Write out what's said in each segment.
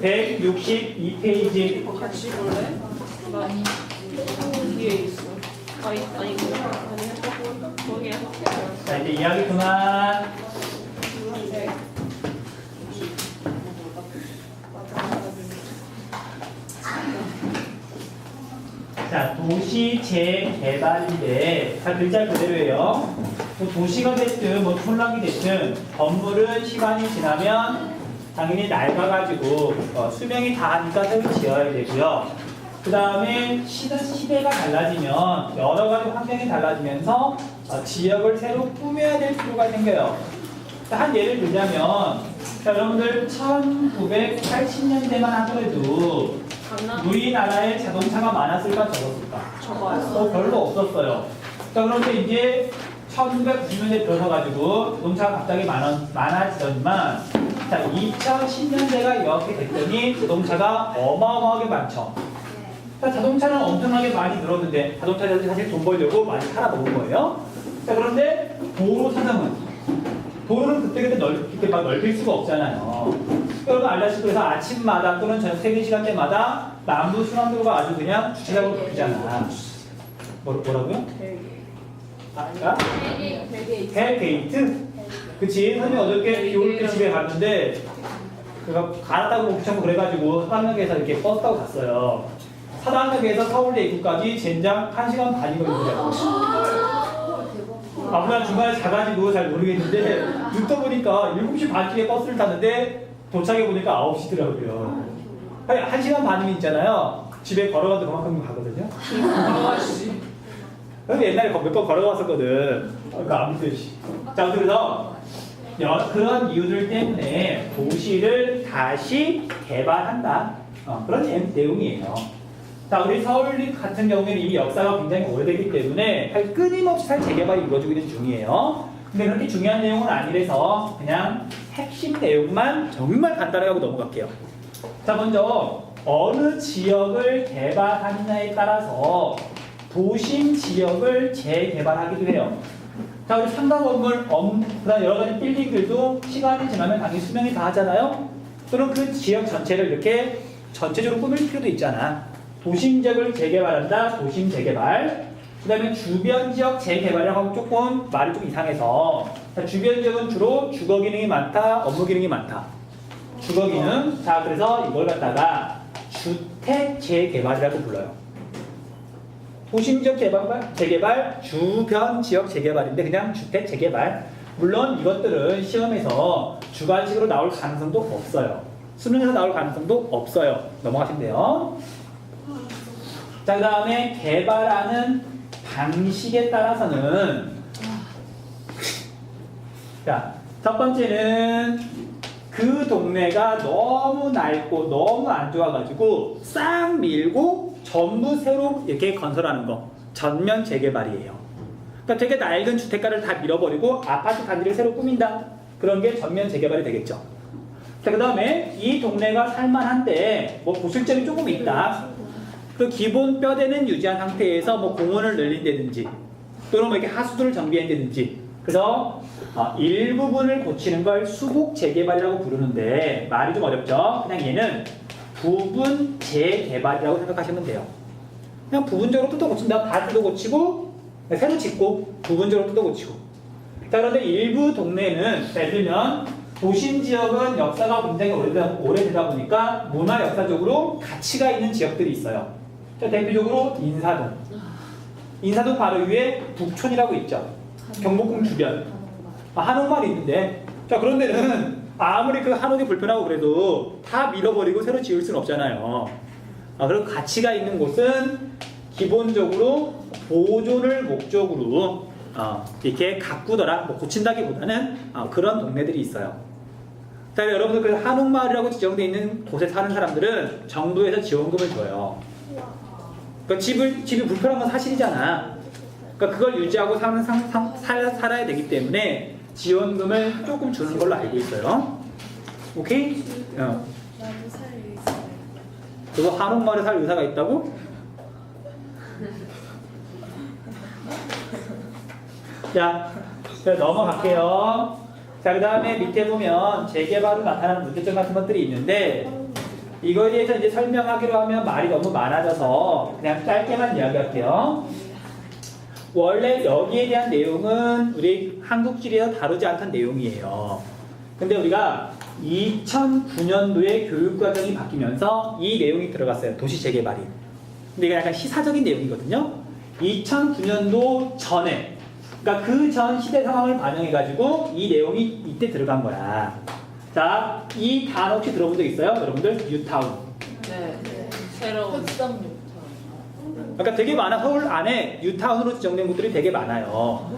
162페이지. 같이 볼래? 나 뒤에 있어. 아니 아니야. 거기야. 자, 이제 이야기 그만. 자, 도시 재개발인데, 다 글자 그대로예요. 뭐 도시가 됐든, 뭐 촌락이 됐든, 건물은 시간이 지나면 당연히 낡아가지고, 수명이 다하니까 새로 지어야 되고요. 그 다음에 시대가 달라지면, 여러 가지 환경이 달라지면서, 지역을 새로 꾸며야 될 필요가 생겨요. 한 예를 들자면, 자, 여러분들 1980년대만 하더라도, 우리나라에 자동차가 많았을까 적었을까? 적어요. 별로 없었어요. 자, 그런데 이제 1990년대 들어서가지고 자동차가 갑자기 많아지더니만, 자, 2010년대가 이렇게 됐더니 자동차가 어마어마하게 많죠. 자, 자동차는 엄청나게 많이 늘었는데, 자동차에서 사실 돈 벌려고 많이 팔아먹은 거예요. 자, 그런데 도로 사정은, 도로는 그때그때 이렇게 막 넓힐 수가 없잖아요. 여러분 알다시피 그래서 아침마다 또는 저녁 퇴근 시간대마다 남부 순환도로가 아주 그냥 주차장으로 바뀌잖아. 뭐라고요? 아까? 헬게이트? 그치? 선생님 어저께 비 올 때 집에 갔는데 그가 갈아타고 못 붙잡고 그래가지고 사당역에서 이렇게 버스 타고 갔어요. 사당역에서 서울대 입구까지 젠장 1시간 반이 걸리더라고요. 아무나 중간에 자가지고 잘 모르겠는데 눈 떠보니까 7시 반쯤에 버스를 탔는데 도착해 보니까 9시더라고요. 1시간 반이면 있잖아요. 집에 걸어가도 그만큼 가거든요. 그래서 옛날에 몇 번 걸어갔었거든. 그러니까 아무튼 자, 그래서 그런 이유들 때문에 도시를 다시 개발한다. 그런 내용이에요. 자, 우리 서울 같은 경우에는 이미 역사가 굉장히 오래되기 때문에 끊임없이 재개발이 이루어지고 있는 중이에요. 근데 그렇게 중요한 내용은 아니라서 그냥 핵심 내용만 정말 간단하게 하고 넘어갈게요. 자, 먼저 어느 지역을 개발하느냐에 따라서 도심 지역을 재개발하기도 해요. 자, 우리 상가 건물, 그다음 여러 가지 빌딩들도 시간이 지나면 당연히 수명이 다하잖아요. 그럼 그 지역 전체를 이렇게 전체적으로 꾸밀 필요도 있잖아. 도심 지역을 재개발한다. 도심 재개발. 그 다음에 주변 지역 재개발이라고 하면 조금 말이 좀 이상해서, 주변 지역은 주로 주거 기능이 많다, 업무 기능이 많다. 주거 기능. 자, 그래서 이걸 갖다가 주택 재개발이라고 불러요. 도심 지역 재개발, 주변 지역 재개발인데 그냥 주택 재개발. 물론 이것들은 시험에서 주관식으로 나올 가능성도 없어요. 수능에서 나올 가능성도 없어요. 넘어가시면 돼요. 자, 그 다음에 개발하는 방식에 따라서는, 자, 첫 번째는 그 동네가 너무 낡고 너무 안 좋아가지고 싹 밀고 전부 새로 이렇게 건설하는 거, 전면 재개발이에요. 그러니까 되게 낡은 주택가를 다 밀어버리고 아파트 단지를 새로 꾸민다. 그런 게 전면 재개발이 되겠죠. 자, 그 다음에 이 동네가 살만한데 뭐 부실점이 조금 있다. 그 기본 뼈대는 유지한 상태에서 뭐 공원을 늘린다든지 또는 뭐 이렇게 하수도를 정비한다든지, 그래서 일부분을 고치는 걸 수복 재개발이라고 부르는데 말이 좀 어렵죠. 그냥 얘는 부분 재개발이라고 생각하시면 돼요. 그냥 부분적으로 뜯어 고친다. 다 뜯어 고치고 새로 짓고 부분적으로 뜯어 고치고. 자, 그런데 일부 동네는 예를 들면 도심 지역은 역사가 굉장히 오래되다 보니까 문화 역사적으로 가치가 있는 지역들이 있어요. 자, 대표적으로 인사동. 인사동 바로 위에 북촌이라고 있죠. 경복궁 주변. 한옥만 있는데, 자, 그런 데는 아무리 그 한옥이 불편하고 그래도 다 밀어버리고 새로 지을 수는 없잖아요. 그리고 가치가 있는 곳은 기본적으로 보존을 목적으로 이렇게 가꾸더라, 뭐 고친다기보다는 그런 동네들이 있어요. 자, 여러분들 그 한옥마을이라고 지정되어 있는 곳에 사는 사람들은 정부에서 지원금을 줘요. 그러니까 집이 불편한 건 사실이잖아. 그러니까 그걸 유지하고 살아야 되기 때문에 지원금을 조금 주는 걸로 알고 있어요. 오케이? 나도 살 의사. 그거 한옥마을에 살 의사가 있다고? 자, 넘어갈게요. 자, 그 다음에 밑에 보면 재개발로 나타나는 문제점 같은 것들이 있는데 이거에 대해서 이제 설명하기로 하면 말이 너무 많아져서 그냥 짧게만 이야기할게요. 원래 여기에 대한 내용은 우리 한국지리에서 다루지 않던 내용이에요. 근데 우리가 2009년도에 교육과정이 바뀌면서 이 내용이 들어갔어요. 도시 재개발이. 근데 이게 약간 시사적인 내용이거든요. 2009년도 전에, 그러니까 그 전 시대 상황을 반영해가지고 이 내용이 이때 들어간 거야. 자, 이 단어 혹시 들어본 적 있어요? 여러분들? 뉴타운. 네. 새로운. 흑성 그러니까 되게 많아. 서울 안에 뉴타운으로 지정된 곳들이 되게 많아요.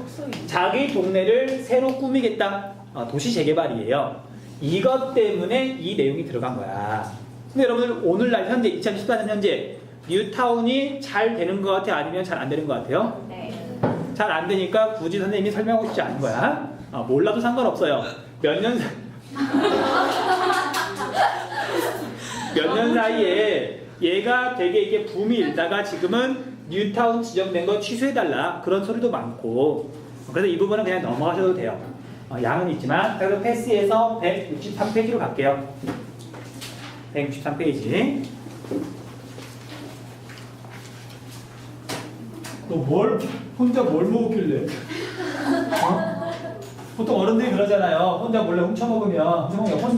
자기 동네를 새로 꾸미겠다. 도시 재개발이에요. 이것 때문에 이 내용이 들어간 거야. 근데 여러분들 오늘날 현재 2014년 현재 뉴타운이 잘 되는 것 같아요? 아니면 잘 안 되는 것 같아요? 네. 잘 안 되니까 굳이 선생님이 설명하고 싶지 않은 거야. 몰라도 상관없어요. 몇 년 사이에 얘가 되게 이게 붐이 일다가 지금은 뉴타운 지정된 거 취소해달라. 그런 소리도 많고. 그래서 이 부분은 그냥 넘어가셔도 돼요. 양은 있지만. 그래서 패스에서 163페이지로 갈게요. 163페이지. 너 혼자 뭘 먹었길래? 보통 어른들이 그러잖아요. 혼자 몰래 혼자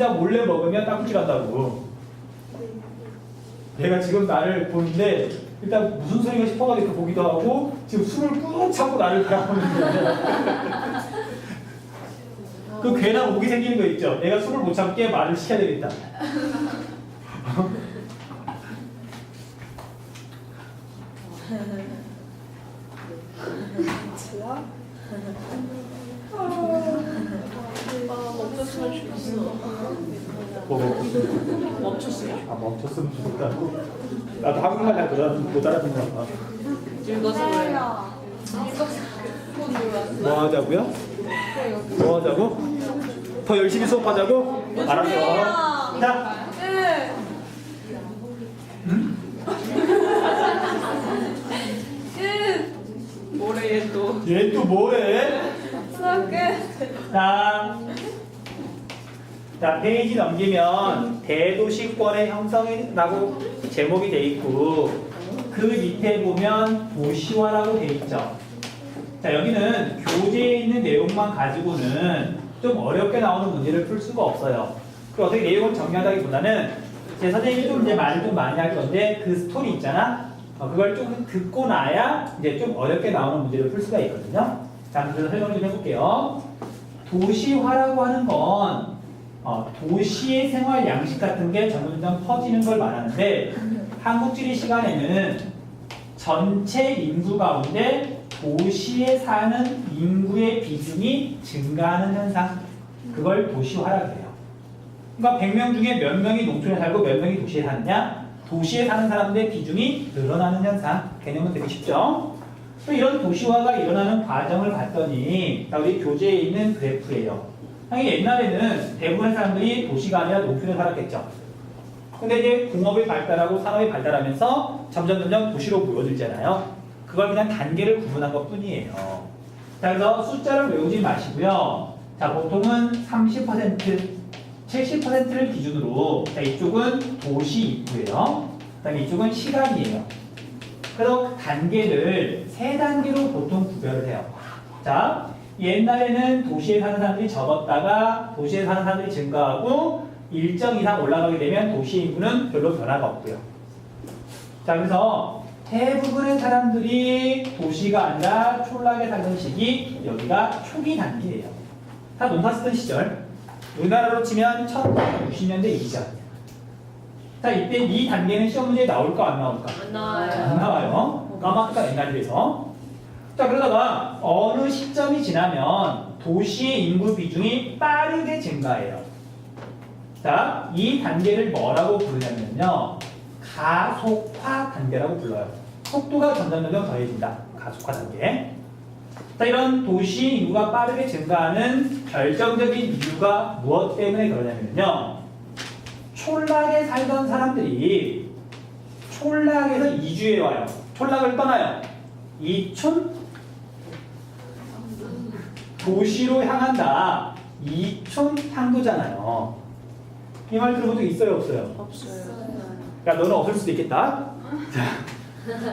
몰래 먹으면 딱지 간다고. 얘가 지금 나를 보는데 일단 무슨 소리가 싶어가지고 보기도 하고 지금 숨을 꾹 참고 나를 바라보는데 그 괜한 오기 생기는 거 있죠. 내가 숨을 못 참게 말을 시켜야 되겠다. 좋아? 멈췄으면 좋겠어. 멈췄어요. 멈췄으면 좋겠다고? 나도 한국말 잘 못 알아듣나 봐. 읽어서 그래요. 뭐 하자고요? 뭐 하자고? 더 열심히 수업하자고? 알았어. 자. 뭐래 얘 또. 얘 또 뭐해? 수업 끝. 자, 페이지 넘기면 대도시권의 형성이라고 제목이 돼 있고 그 밑에 보면 도시화라고 돼 있죠. 자, 여기는 교재에 있는 내용만 가지고는 좀 어렵게 나오는 문제를 풀 수가 없어요. 그 어떻게 내용을 정리하다기보다는 제 선생님이 좀 이제 말을 좀 많이 할 건데 그 스토리 있잖아. 그걸 좀 듣고 나야 이제 좀 어렵게 나오는 문제를 풀 수가 있거든요. 자, 그래서 설명 좀 해볼게요. 도시화라고 하는 건 도시의 생활 양식 같은 게 점점 퍼지는 걸 말하는데 한국지리 시간에는 전체 인구 가운데 도시에 사는 인구의 비중이 증가하는 현상, 그걸 도시화라고 해요. 그러니까 100명 중에 몇 명이 농촌에 살고 몇 명이 도시에 사느냐? 도시에 사는 사람들의 비중이 늘어나는 현상. 개념은 되게 쉽죠? 또 이런 도시화가 일어나는 과정을 봤더니 우리 교재에 있는 그래프예요. 옛날에는 대부분의 사람들이 도시가 아니라 농촌에 살았겠죠. 근데 이제 공업이 발달하고 산업이 발달하면서 점점 도시로 모여들잖아요. 그걸 그냥 단계를 구분한 것 뿐이에요. 자, 그래서 숫자를 외우지 마시고요. 자, 보통은 30%, 70%를 기준으로, 자, 이쪽은 도시 입구예요. 그 다음에 이쪽은 시간이에요. 그래서 단계를 3단계로 보통 구별을 해요. 자, 옛날에는 도시에 사는 사람들이 적었다가 도시에 사는 사람들이 증가하고 일정 이상 올라가게 되면 도시 인구는 별로 변화가 없고요. 자, 그래서 대부분의 사람들이 도시가 아니라 촌락에 살던 시기, 여기가 초기 단계예요. 다 농사 쓰던 시절. 우리나라로 치면 1960년대 이전. 자, 이때 이 단계는 시험 문제에 나올까 안 나올까? 안 나와요. 안 나와요. 까맣다 옛날 비해서. 자, 그러다가 어느 시점이 지나면 도시의 인구 비중이 빠르게 증가해요. 자, 이 단계를 뭐라고 부르냐면요, 가속화 단계라고 불러요. 속도가 점점 더해진다. 가속화 단계. 자, 이런 도시 인구가 빠르게 증가하는 결정적인 이유가 무엇 때문에 그러냐면요, 촌락에 살던 사람들이 촌락에서 이주해 와요. 촌락을 떠나요. 이촌 도시로 향한다. 이촌 향도잖아요. 이 말 들어본 적 있어요, 없어요? 없어요. 야, 너는 없을 수도 있겠다. 자,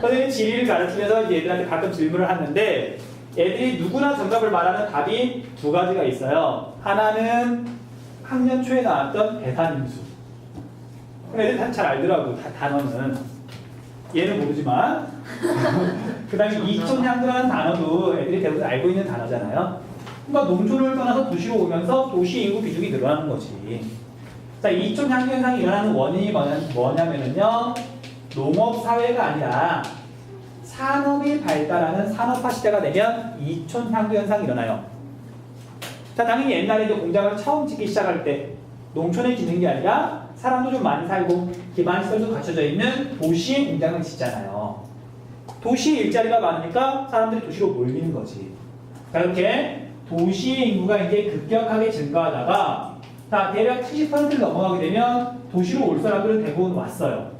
선생님이 지리를 가르치면서 이제 애들한테 가끔 질문을 하는데 애들이 누구나 정답을 말하는 답이 두 가지가 있어요. 하나는 학년 초에 나왔던 대산임수. 애들 잘 알더라고, 단어는. 얘는 모르지만. 그 다음에 이촌향도라는 단어도 애들이 대부분 알고 있는 단어잖아요. 그러니까 농촌을 떠나서 도시로 오면서 도시 인구 비중이 늘어나는 거지. 자, 이촌향도 현상이 일어나는 원인이 뭐냐면요. 농업 사회가 아니라 산업이 발달하는 산업화 시대가 되면 이촌향도 현상이 일어나요. 자, 당연히 옛날에 이제 공장을 처음 짓기 시작할 때 농촌에 짓는 게 아니라 사람도 좀 많이 살고 기반시설도 갖춰져 있는 도시의 공장을 짓잖아요. 도시에 일자리가 많으니까 사람들이 도시로 몰리는 거지. 자, 이렇게 도시의 인구가 이제 급격하게 증가하다가 자, 대략 70%를 넘어가게 되면 도시로 올 사람들은 대부분 왔어요.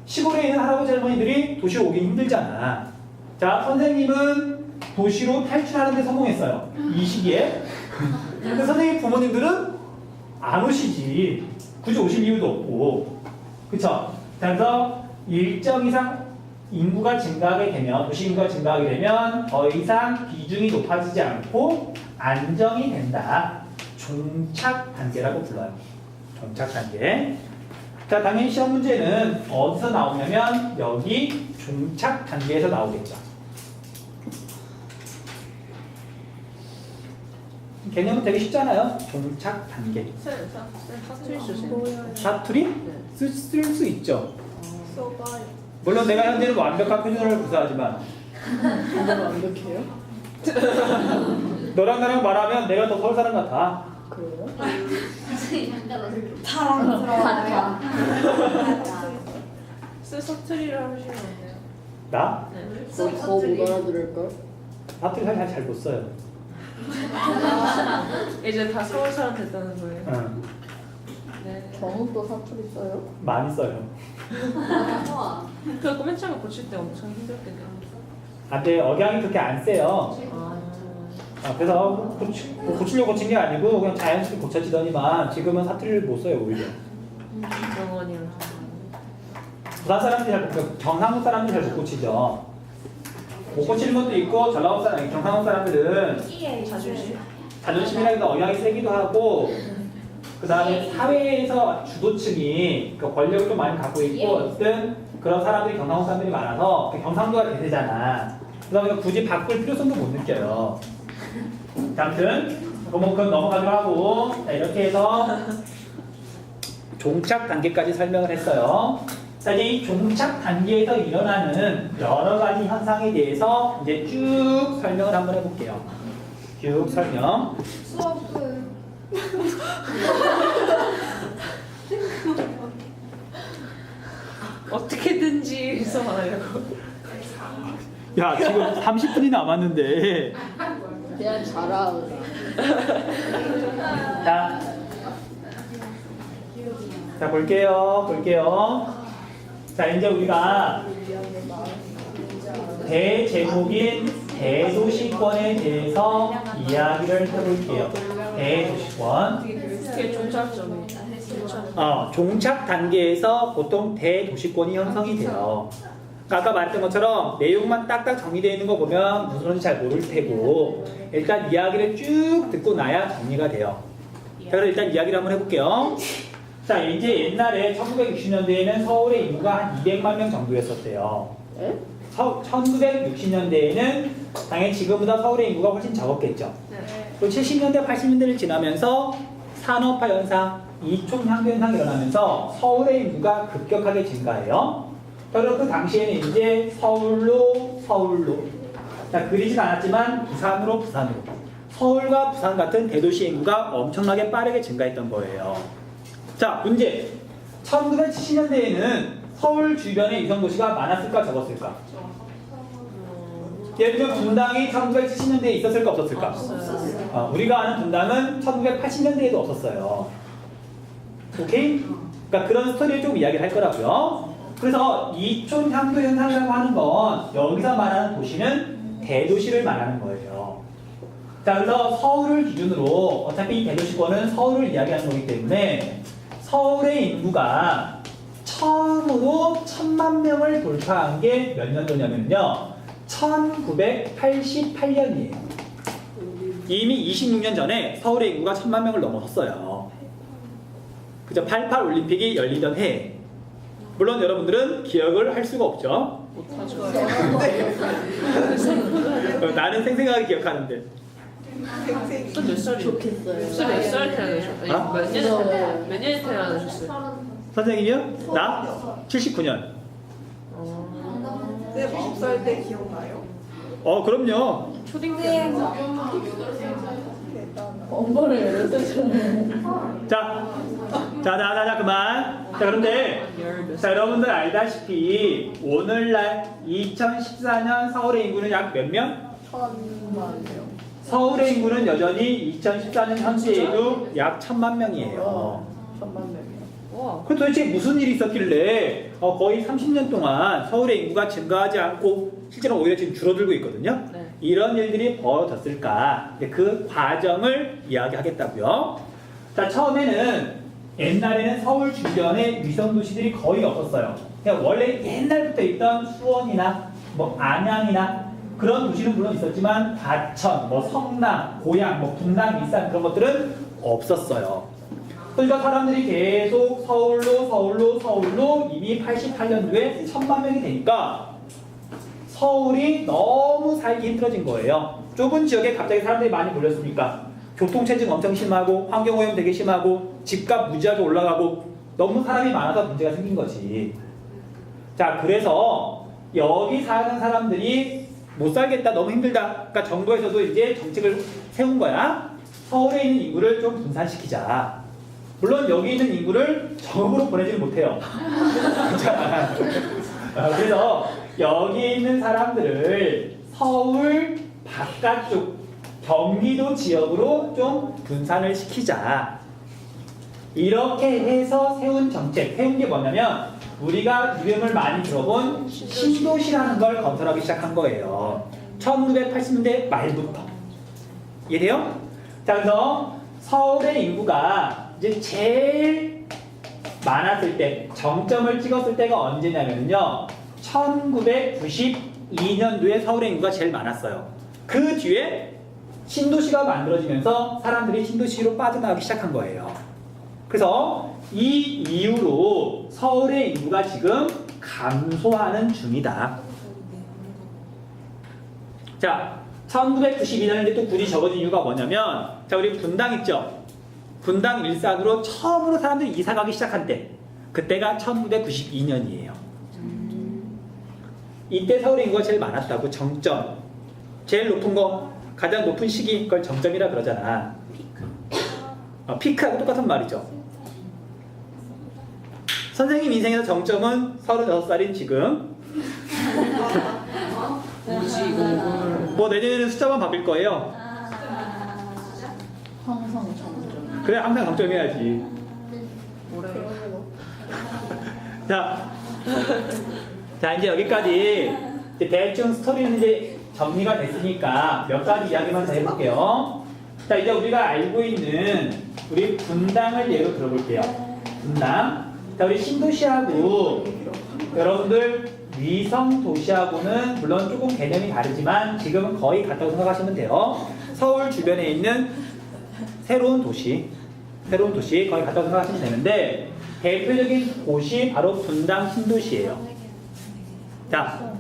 시골에 있는 할아버지 할머니들이 도시로 오기 힘들잖아. 자, 선생님은 도시로 탈출하는 데 성공했어요. 이 시기에. 근데 선생님 부모님들은 안 오시지. 굳이 오실 이유도 없고. 그쵸? 자, 그래서 일정 이상 인구가 증가하게 되면, 도시 인구가 증가하게 되면 더 이상 비중이 높아지지 않고 안정이 된다. 종착 단계라고 불러요. 종착 단계. 자, 당연히 시험 문제는 어디서 나오냐면 여기 종착 단계에서 나오겠죠. 개념은 되게 쉽잖아요. 종착 단계. 사투리 주세요. 사투리? 네. 쓸 수 있죠. 써봐요. 물론 내가 현재는 완벽한 표준어를 구사하지만 이거 완벽해요? 너랑 나랑 말하면 내가 더 서울 사람 같아. 그래요? 사랑스러워요. 사투리를 하시면 안 돼요. 나? 네. 더못 알아들을걸? 사투리 잘 못 써요. 이제 다 서울 사람 됐다는 거예요. 응. 네. 정욱도 사투리 써요? 많이 써요. 그거 맨 처음에 고칠 때 엄청 힘들겠네요. 근데 억양이 그렇게 안 세요. 그래서 고치려고 고친 게 아니고 그냥 자연스럽게 고쳐지더니만 지금은 사투리를 못 써요, 오히려. 병원이랑. 부산 사람들이 잘 못, 경상도 사람들이 잘 못 고치죠. 못 고치는 것도 있고 전라도 사람, 경상도 사람들은 자존심. 자존심이라기도 억양이 세기도 하고 그 다음에 사회에서 주도층이 그 권력을 좀 많이 갖고 있고 어쨌든 그런 사람들이 경상도 사람들이 많아서 경상도가 대세잖아. 그러다 보니까 굳이 바꿀 필요성도 못 느껴요. 자, 아무튼 그건 넘어가기로 하고 자, 이렇게 해서 종착 단계까지 설명을 했어요. 자, 이제 이 종착 단계에서 일어나는 여러 가지 현상에 대해서 이제 쭉 설명을 한번 해볼게요. 쭉 설명. 수업을 어떻게든지 해서 하려고. 야, 지금 30분이 남았는데. 그냥 잘하고 자, 볼게요. 자, 이제 우리가 대제목인 대도시권에 대해서 이야기를 해볼게요. 대도시권. 그게 종착점이에요. 종착 단계에서 보통 대도시권이 형성이 돼요. 아까 말했던 것처럼 내용만 딱딱 정리되어 있는 거 보면 무슨 소리인지 잘 모를 테고 일단 이야기를 쭉 듣고 나야 정리가 돼요. 자, 그럼 일단 이야기를 한번 해볼게요. 자, 이제 옛날에 1960년대에는 서울의 인구가 한 200만 명 정도였었대요. 에? 1960년대에는 당연히 지금보다 서울의 인구가 훨씬 적었겠죠. 그리고 70년대, 80년대를 지나면서 산업화 현상, 이촌향도 현상이 일어나면서 서울의 인구가 급격하게 증가해요. 그리고 그 당시에는 이제 서울로 자, 그리진 않았지만 부산으로 서울과 부산 같은 대도시 인구가 엄청나게 빠르게 증가했던 거예요. 자, 문제. 1970년대에는 서울 주변에 위성도시가 많았을까 적었을까? 예를 들면 분당이 1970년대에 있었을까 없었을까? 없어요. 우리가 아는 분당은 1980년대에도 없었어요. 오케이? 그러니까 그런 스토리를 좀 이야기를 할 거라고요. 그래서 이촌향도 현상이라고 하는 건 여기서 말하는 도시는 대도시를 말하는 거예요. 자, 그래서 서울을 기준으로 어차피 이 대도시권은 서울을 이야기하는 거기 때문에 서울의 인구가 처음으로 1000만 명을 돌파한 게 몇 년도냐면요. 1988년이에요. 이미 26년 전에 서울의 인구가 1000만 명을 넘어섰어요. 그죠? 88 올림픽이 열리던 해. 물론 여러분들은 기억을 할 수가 없죠. 못하죠. 나는 생생하게 기억하는데. 몇 살이에요? 좋겠어요. 무슨 몇 살 태어나셨어요? 아? 몇 년에 태어나셨어요? 선생님이요? 나? 79년. 네, 90살 때 기억나요? 그럼요. 초딩 때. 대단하. 엄마를 10살 자, 그만. 자, 그런데, 자, 여러분들 알다시피, 오늘날 2014년 서울의 인구는 약 몇 명? 1000만이요. 서울의 인구는 여전히 2014년 현재에도 약 1000만 명이에요. 1000만 명이요. 와. 그럼 도대체 무슨 일이 있었길래 거의 30년 동안 서울의 인구가 증가하지 않고 실제로 오히려 지금 줄어들고 있거든요. 네. 이런 일들이 벌어졌을까? 그 과정을 이야기하겠다고요. 자, 처음에는 옛날에는 서울 주변에 위성 도시들이 거의 없었어요. 그냥 원래 옛날부터 있던 수원이나 뭐 안양이나 그런 도시는 물론 있었지만 과천, 뭐 성남, 고양, 뭐 분당, 일산 그런 것들은 없었어요. 그러니까 사람들이 계속 서울로 이미 88년도에 1000만 명이 되니까 서울이 너무 살기 힘들어진 거예요. 좁은 지역에 갑자기 사람들이 많이 몰렸으니까 교통체증 엄청 심하고 환경오염 되게 심하고 집값 무지하게 올라가고 너무 사람이 많아서 문제가 생긴 거지. 자, 그래서 여기 사는 사람들이 못 살겠다, 너무 힘들다. 그러니까 정부에서도 이제 정책을 세운 거야. 서울에 있는 인구를 좀 분산시키자. 물론 여기 있는 인구를 전국으로 보내지는 못해요. 자, 그래서 여기 있는 사람들을 서울 바깥쪽 경기도 지역으로 좀 분산을 시키자. 이렇게 해서 세운 정책, 세운 게 뭐냐면 우리가 이름을 많이 들어본 신도시라는 걸 건설하기 시작한 거예요. 1980년대 말부터. 이해돼요? 자, 그래서 서울의 인구가 이제 제일 많았을 때, 정점을 찍었을 때가 언제냐면요. 1992년도에 서울의 인구가 제일 많았어요. 그 뒤에 신도시가 만들어지면서 사람들이 신도시로 빠져나가기 시작한 거예요. 그래서 이 이후로 서울의 인구가 지금 감소하는 중이다. 자, 1992년에 또 굳이 적어진 이유가 뭐냐면, 자, 우리 분당 있죠? 분당 일산으로 처음으로 사람들이 이사 가기 시작한 때, 그때가 1992년이에요. 이때 서울의 인구가 제일 많았다고. 정점, 제일 높은 거, 가장 높은 시기, 그걸 정점이라 그러잖아. 피크하고 똑같은 말이죠. 선생님 인생에서 정점은 36살인 지금. 뭐지 이걸. 뭐 내년에는 숫자만 바뀔 거예요. 항상 정점. 그래, 항상 정점해야지. 뭐래요? 자, 이제 여기까지 이제 대충 스토리는 이제 정리가 됐으니까 몇 가지 이야기만 더 해볼게요. 자, 이제 우리가 알고 있는 우리 분당을 예로 들어볼게요. 분당. 자, 우리 신도시하고 여러분들 위성 도시하고는 물론 조금 개념이 다르지만 지금은 거의 같다고 생각하시면 돼요. 서울 주변에 있는 새로운 도시 거의 같다고 생각하시면 되는데 대표적인 곳이 바로 분당 신도시예요. 자,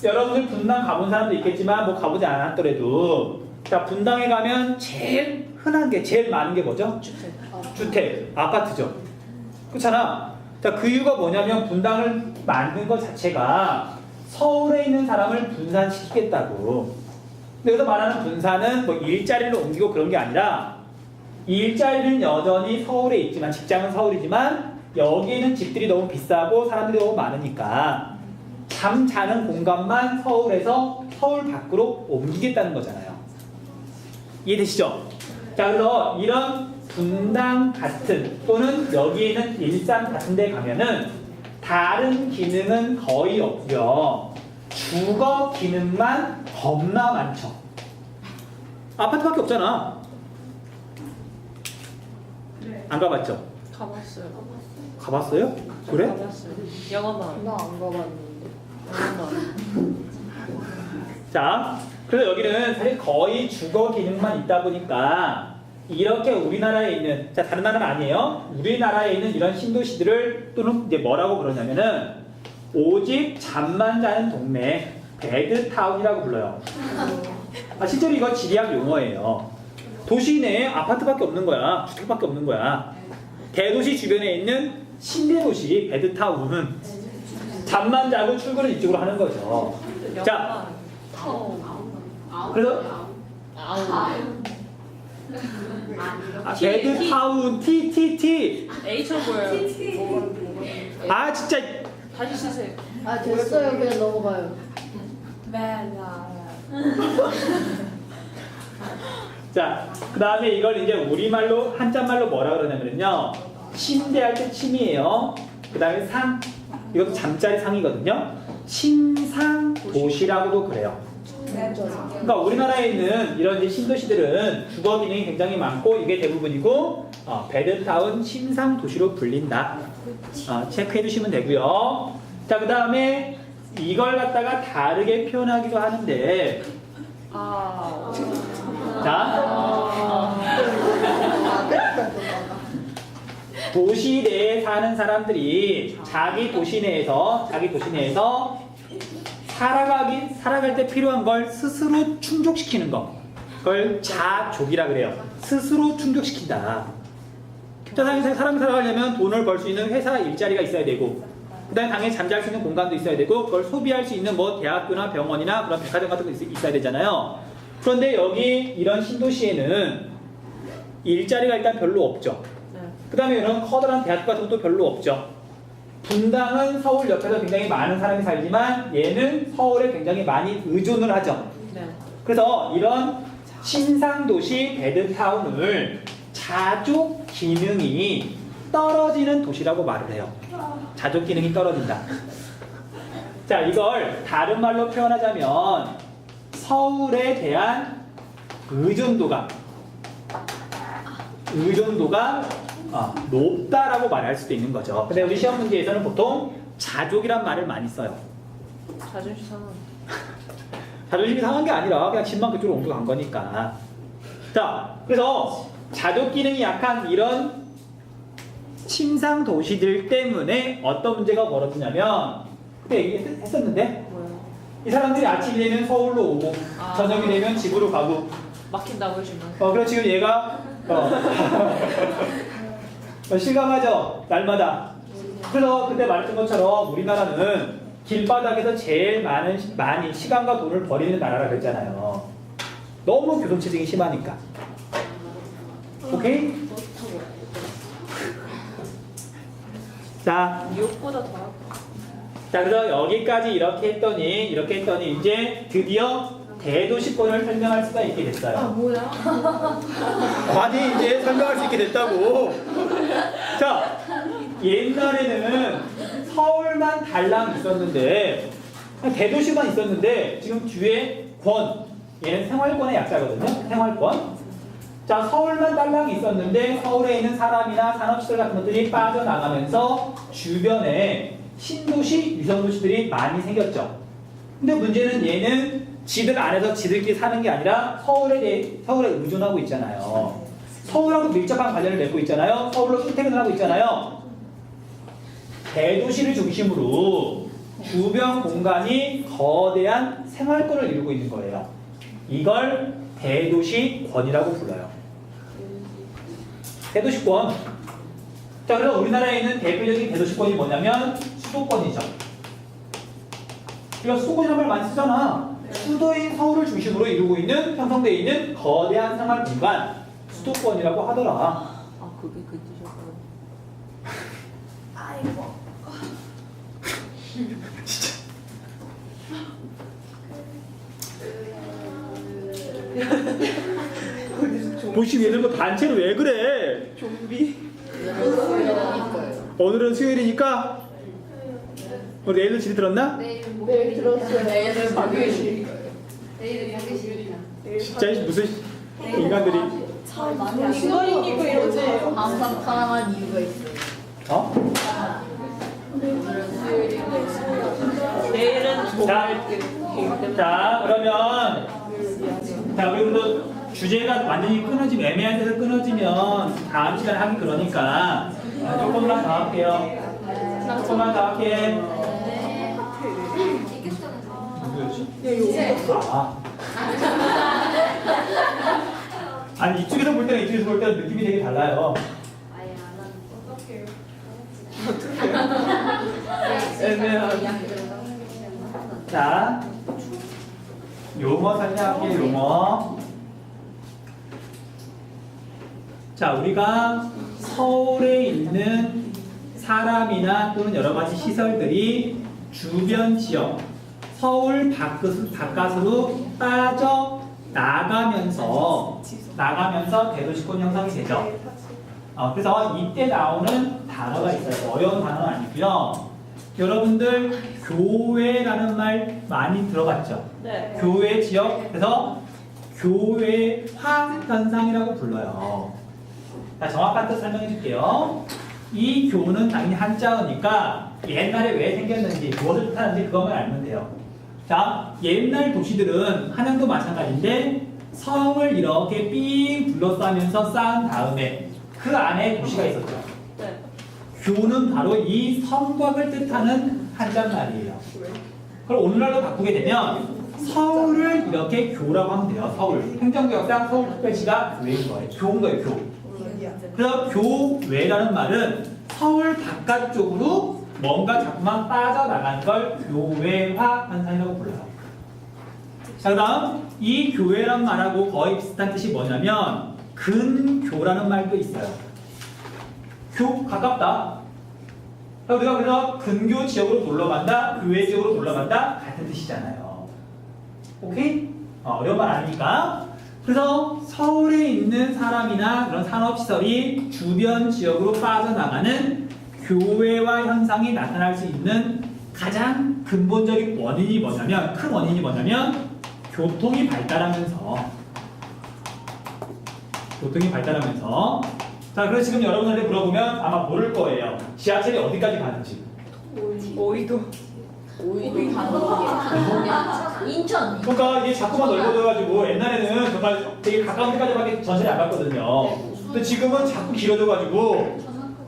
여러분들 분당 가본 사람도 있겠지만 뭐 가보지 않았더라도 자, 분당에 가면 제일 흔한 게 제일 많은 게 뭐죠? 주택, 아파트죠. 그렇잖아. 자, 그 이유가 뭐냐면 분당을 만든 것 자체가 서울에 있는 사람을 분산시키겠다고. 근데 여기서 말하는 분산은 뭐 일자리를 옮기고 그런 게 아니라 일자리는 여전히 서울에 있지만 직장은 서울이지만 여기는 집들이 너무 비싸고 사람들이 너무 많으니까 잠 자는 공간만 서울에서 서울 밖으로 옮기겠다는 거잖아요. 이해되시죠? 자, 그래서 이런 분당 같은 또는 여기에는 일산 같은 데 가면은 다른 기능은 거의 없고요. 주거 기능만 겁나 많죠. 아파트밖에 없잖아. 안 가봤죠? 가봤어요. 가봤어요? 그래? 가봤어요. 영화만. 나 안 가봤는데. 영화만. 자, 그래서 여기는 사실 거의 주거 기능만 있다 보니까 이렇게 우리나라에 있는, 자, 다른 나라는 아니에요. 우리나라에 있는 이런 신도시들을 또는 이제 뭐라고 그러냐면은 오직 잠만 자는 동네, 베드타운이라고 불러요. 아, 실제로 이거 지리학 용어예요. 도시 내에 아파트밖에 없는 거야. 주택밖에 없는 거야. 대도시 주변에 있는 신대도시, 베드타운은 잠만 자고 출근을 이쪽으로 하는 거죠. 자, 그래서 베드타운 TTT. H로 보여요. 아 진짜. 다시 쓰세요. 아 됐어요. 그냥 넘어가요. 자, 그 다음에 이걸 이제 우리말로 한자말로 뭐라 그러냐면요, 침대할 때 침이에요. 그 다음에 상, 이것도 잠자리 상이거든요. 침상도시라고도 그래요. 그러니까 우리나라에 있는 이런 이제 신도시들은 주거 기능이 굉장히 많고 이게 대부분이고, 베드타운 침상도시로 불린다. 체크해 주시면 되고요. 자, 그 다음에 이걸 갖다가 다르게 표현하기도 하는데, 자, 도시 내에 사는 사람들이 자기 도시 내에서 살아갈 때 필요한 걸 스스로 충족시키는 거, 그걸 자족이라 그래요. 스스로 충족시킨다. 자, 사람이 살아가려면 돈을 벌 수 있는 회사 일자리가 있어야 되고, 그 다음에 당연히 잠잘 수 있는 공간도 있어야 되고, 그걸 소비할 수 있는 뭐 대학교나 병원이나 그런 백화점 같은 거 있어야 되잖아요. 그런데 여기 이런 신도시에는 일자리가 일단 별로 없죠. 그 다음에 이런 커다란 대학 같은 것도 별로 없죠. 분당은 서울 옆에서 굉장히 많은 사람이 살지만 얘는 서울에 굉장히 많이 의존을 하죠. 그래서 이런 신상도시 베드타운을 자족 기능이 떨어지는 도시라고 말을 해요. 자족 기능이 떨어진다. 자, 이걸 다른 말로 표현하자면 서울에 대한 의존도가 높다라고 말할 수도 있는 거죠. 근데 우리 시험 문제에서는 보통 자족이란 말을 많이 써요. 자존심 상한. 자존심이 상한 게 아니라 그냥 집만 그쪽으로 옮겨간 거니까. 자, 그래서 자족 기능이 약한 이런 침상 도시들 때문에 어떤 문제가 벌어지냐면, 그때 얘기했었는데, 뭐요? 이 사람들이 아침이 되면 서울로 오고 저녁이 되면 집으로 가고, 막힌다고 지금. 그래서 지금 얘가 실감하죠? 날마다. 그래서 그때 말했던 것처럼 우리나라는 길바닥에서 제일 많이 시간과 돈을 버리는 나라라 그랬잖아요. 너무 교통체증이 심하니까. 오케이? 자, 뉴욕보다 더 아파. 자, 그래서 여기까지 이렇게 했더니 이제 드디어 대도시권을 설명할 수가 있게 됐어요. 뭐야? 아니, 이제 설명할 수 있게 됐다고. 자, 옛날에는 서울만 달랑 있었는데, 대도시만 있었는데, 지금 뒤에 권, 얘는 생활권의 약자거든요. 생활권. 자, 서울만 달랑 있었는데 서울에 있는 사람이나 산업시설 같은 것들이 빠져나가면서 주변에 신도시, 유성도시들이 많이 생겼죠. 근데 문제는 얘는 지들 안에서 지들끼리 사는 게 아니라 서울에 의존하고 있잖아요. 서울하고 밀접한 관련을 맺고 있잖아요. 서울로 출퇴근을 하고 있잖아요. 대도시를 중심으로 주변 공간이 거대한 생활권을 이루고 있는 거예요. 이걸 대도시권이라고 불러요. 대도시권. 자, 그래서 우리나라에 있는 대표적인 대도시권이 뭐냐면 수도권이죠. 우리가 수도권이라는 말 많이 쓰잖아. 수도인 서울을 중심으로 이루고 있는, 형성되어 있는 거대한 생활 공간, 수도권이라고 하더라. 그게 그 뜻이었구나. 아이고. 보시 얘들 뭐 단체로 왜 그래? 좀비. 오늘은 수요일이니까 우리 내일도 집 들었나? 네 들었어요. 내일은 박유신. 진짜 무슨 인간들이 인간이니까 이러지. 항상 사랑한 이유가 있어요. 어? 내일은 자, 자 그러면 자 그리고 주제가 완전히 끊어지면 애매한 데서 끊어지면 다음 시간에 하기 그러니까 조금만 더 할게요. 조금만 더 할게. 누구였지? 아. 아니 이쪽에서 볼 때랑 이쪽에서 볼 때는 느낌이 되게 달라요. 아예 안 자, 용어 설명할게요. 용어. 자, 우리가 서울에 있는 사람이나 또는 여러 가지 시설들이 주변 지역, 서울 바깥으로 빠져 나가면서 대도시권 형성이 되죠. 그래서 이때 나오는 단어가 있어요. 어려운 단어는 아니고요. 여러분들 교외라는 말 많이 들어봤죠? 네. 교외 지역, 그래서 교외화 현상이라고 불러요. 자, 정확한 뜻 설명해 줄게요. 이 교는 당연히 한자어니까 옛날에 왜 생겼는지, 무엇을 뜻하는지 그것만 알면 돼요. 자, 옛날 도시들은 한양도 마찬가지인데 성을 이렇게 삥 둘러싸면서 쌓은 다음에 그 안에 도시가 있었죠. 네. 교는 바로 이 성곽을 뜻하는 한자말이에요. 그럼 오늘날로 바꾸게 되면 서울을 이렇게 교라고 하면 돼요. 서울. 행정구역상 서울특별시가 교회인 거예요. 교인 거예요. 교. 그래서 교외라는 말은 서울 바깥쪽으로 뭔가 자꾸만 빠져나간 걸 교외화 현상이라고 불러요. 자, 그다음 이 교회란 말하고 거의 비슷한 뜻이 뭐냐면 근교라는 말도 있어요. 교 가깝다. 우리가 그래서 근교 지역으로 놀러 간다, 교회 지역으로 놀러 간다 같은 뜻이잖아요. 오케이? 어려운 말 아니니까. 그래서 서울에 있는 사람이나 그런 산업시설이 주변 지역으로 빠져나가는 교외화 현상이 나타날 수 있는 가장 근본적인 원인이 뭐냐면, 큰 원인이 뭐냐면 교통이 발달하면서 자, 그래서 지금 여러분한테 물어보면 아마 모를 거예요. 지하철이 어디까지 가는지. 오이도. 오이도 가는 인천. 그러니까 이게 자꾸만 넓어져가지고 옛날에는 정말 되게 가까운 데까지밖에 전철이 안 갔거든요. 근데 지금은 자꾸 길어져가지고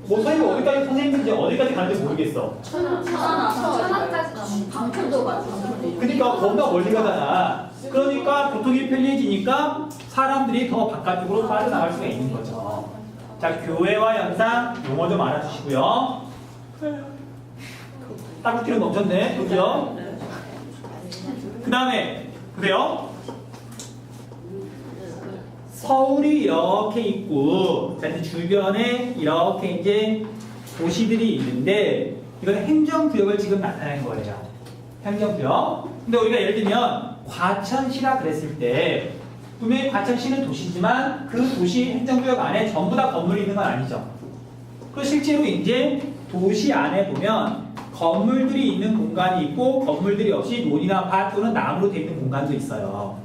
뭐 선생님들이 어디까지 가는지 모르겠어. 방촌도 가죠. 그러니까 겁나 멀리 가잖아. 그러니까 교통이 편리해지니까 사람들이 더 바깥쪽으로 빠져나갈 수가 있는 거죠. 자, 교회화 현상 용어 좀 알아주시고요. 따뜻기로 멈췄네. 그죠? 그 다음에 보세요. 서울이 이렇게 있고, 자, 이제 주변에 이렇게 이제 도시들이 있는데, 이건 행정구역을 지금 나타내는 거예요. 행정구역. 근데 우리가 예를 들면 과천시라 그랬을 때, 분명히 과천시는 도시지만 그 도시 행정구역 안에 전부 다 건물이 있는 건 아니죠. 그리고 실제로 이제 도시 안에 보면 건물들이 있는 공간이 있고 건물들이 없이 논이나 밭 또는 나무로 되어 있는 공간도 있어요.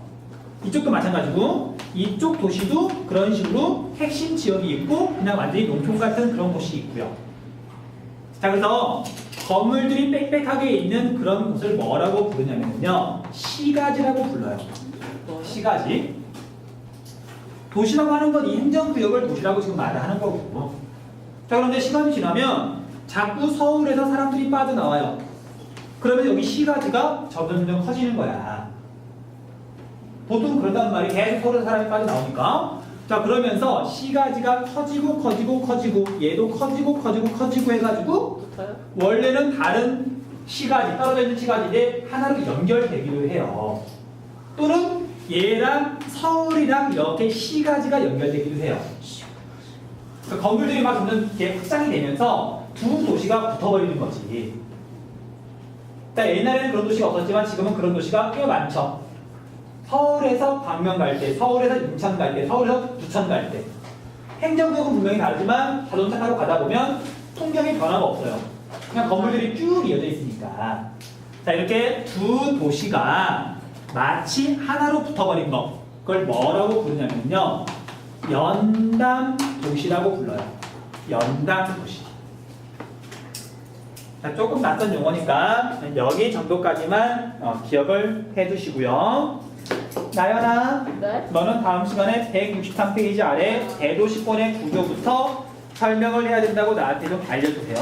이쪽도 마찬가지고 이쪽 도시도 그런 식으로 핵심 지역이 있고 그냥 완전히 농촌 같은 그런 곳이 있고요. 자, 그래서 건물들이 빽빽하게 있는 그런 곳을 뭐라고 부르냐면요, 시가지라고 불러요. 시가지. 도시라고 하는 건 이 행정구역을 도시라고 지금 말을 하는 거고. 자, 그런데 시간이 지나면 자꾸 서울에서 사람들이 빠져나와요. 그러면 여기 시가지가 점점 커지는 거야. 보통 그런단 말이에요. 계속 서울에서 사람이 빠져나오니까. 자, 그러면서 시가지가 커지고 얘도 커지고 해가지고 붙어요? 원래는 다른 시가지, 떨어져 있는 시가지인데 하나로 연결되기도 해요. 또는 얘랑 서울이랑 이렇게 시가지가 연결되기도 해요. 그러니까 건물들이 막 점점 이렇게 확장이 되면서 두 도시가 붙어버리는 거지. 그러니까 옛날에는 그런 도시가 없었지만 지금은 그런 도시가 꽤 많죠. 서울에서 광명 갈 때, 서울에서 인천 갈 때, 서울에서 부천 갈 때. 행정구역은 분명히 다르지만 자동차 타고 가다 보면 풍경의 변화가 없어요. 그냥 건물들이 쭉 이어져 있으니까. 자, 이렇게 두 도시가 마치 하나로 붙어버린 거. 그걸 뭐라고 부르냐면요. 연담 도시라고 불러요. 연담 도시. 자, 조금 낯선 용어니까 여기 정도까지만 기억을 해두시고요. 나연아, 네? 너는 다음 시간에 163페이지 아래 대도시권의 구조부터 설명을 해야 된다고 나한테 좀 알려주세요.